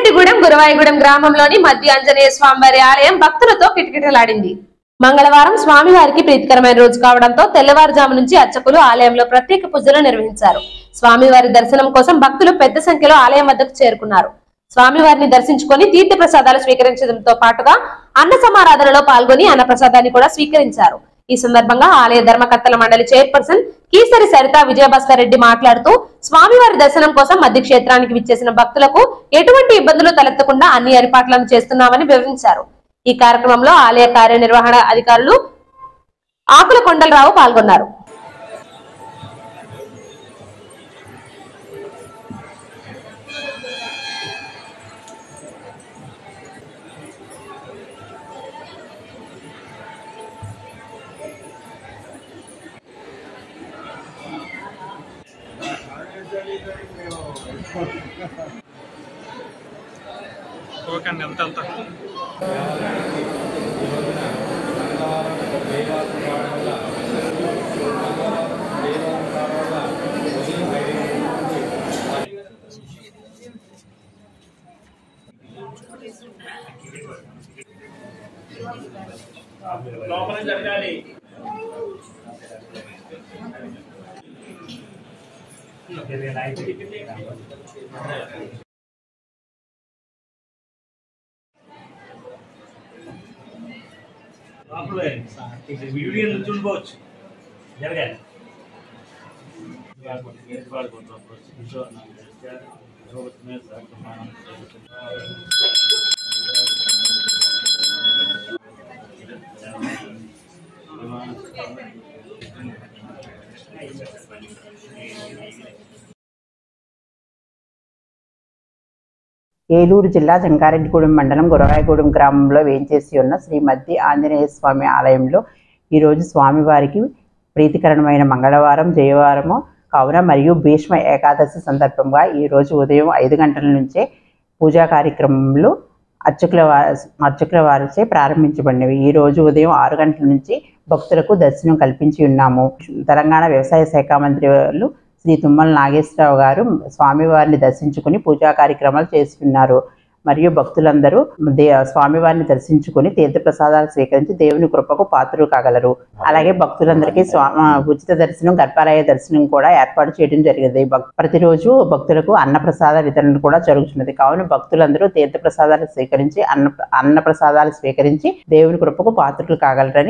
సంగారెడ్డిగూడెం గురవాయిగూడెం గ్రామంలోని మధ్య ఆంజనేయ స్వామివారి ఆలయం భక్తులతో కిటకిటలాడింది. మంగళవారం స్వామివారికి ప్రీతికరమైన రోజు కావడంతో తెల్లవారుజాము నుంచి అర్చకులు ఆలయంలో ప్రత్యేక పూజలు నిర్వహించారు. స్వామివారి దర్శనం కోసం భక్తులు పెద్ద సంఖ్యలో ఆలయం వద్దకు చేరుకున్నారు. స్వామివారిని దర్శించుకొని తీర్థ ప్రసాదాలు స్వీకరించడంతో పాటుగా అన్న సమారాధనలో పాల్గొని అన్న ప్రసాదాన్ని కూడా స్వీకరించారు. ఈ సందర్భంగా ఆలయ ధర్మకర్తల మండలి చైర్పర్సన్ కీసరి సరిత విజయభాస్కర్ రెడ్డి మాట్లాడుతూ స్వామివారి దర్శనం కోసం మధ్య క్షేత్రానికి విచ్చేసిన భక్తులకు ఎటువంటి ఇబ్బందులు తలెత్తకుండా అన్ని ఏర్పాట్లను చేస్తున్నామని వివరించారు. ఈ కార్యక్రమంలో ఆలయ కార్యనిర్వహణ అధికారులు ఆకుల కొండలరావు పాల్గొన్నారు. ఓకే అండి, అంత లోపల జరగాలి. వీడియో నుంచి ఉండిపోవచ్చు జరగాలి. ఏలూరు జిల్లా సంగారెడ్డిగూడెం మండలం గురవాయిగూడెం గ్రామంలో వేంచేసి ఉన్న శ్రీ మధ్య ఆంజనేయ స్వామి ఆలయంలో ఈరోజు స్వామివారికి ప్రీతికరమైన మంగళవారం జయవారము కావున మరియు భీష్మ ఏకాదశి సందర్భంగా ఈరోజు ఉదయం 5 గంటల నుంచే పూజా కార్యక్రమాలు అర్చకుల వారిచే ప్రారంభించబడినవి. ఈరోజు ఉదయం 6 గంటల నుంచి భక్తులకు దర్శనం కల్పించి ఉన్నాము. తెలంగాణ వ్యవసాయ శాఖ మంత్రి వాళ్ళు శ్రీ తుమ్మల నాగేశ్వరరావు గారు స్వామివారిని దర్శించుకుని పూజా కార్యక్రమాలు చేస్తున్నారు. మరియు భక్తులందరూ స్వామివారిని దర్శించుకుని తీర్థప్రసాదాలు స్వీకరించి దేవుని కృపకు పాత్రలు కాగలరు. అలాగే భక్తులందరికీ ఉచిత దర్శనం, గర్భాలయ దర్శనం కూడా ఏర్పాటు చేయడం జరిగింది. ప్రతిరోజు భక్తులకు అన్నప్రసాద వితరణ కూడా జరుగుతున్నది. కావున భక్తులందరూ తీర్థప్రసాదాలు స్వీకరించి అన్న ప్రసాదాలు స్వీకరించి దేవుని కృపకు పాత్రలు కాగలరని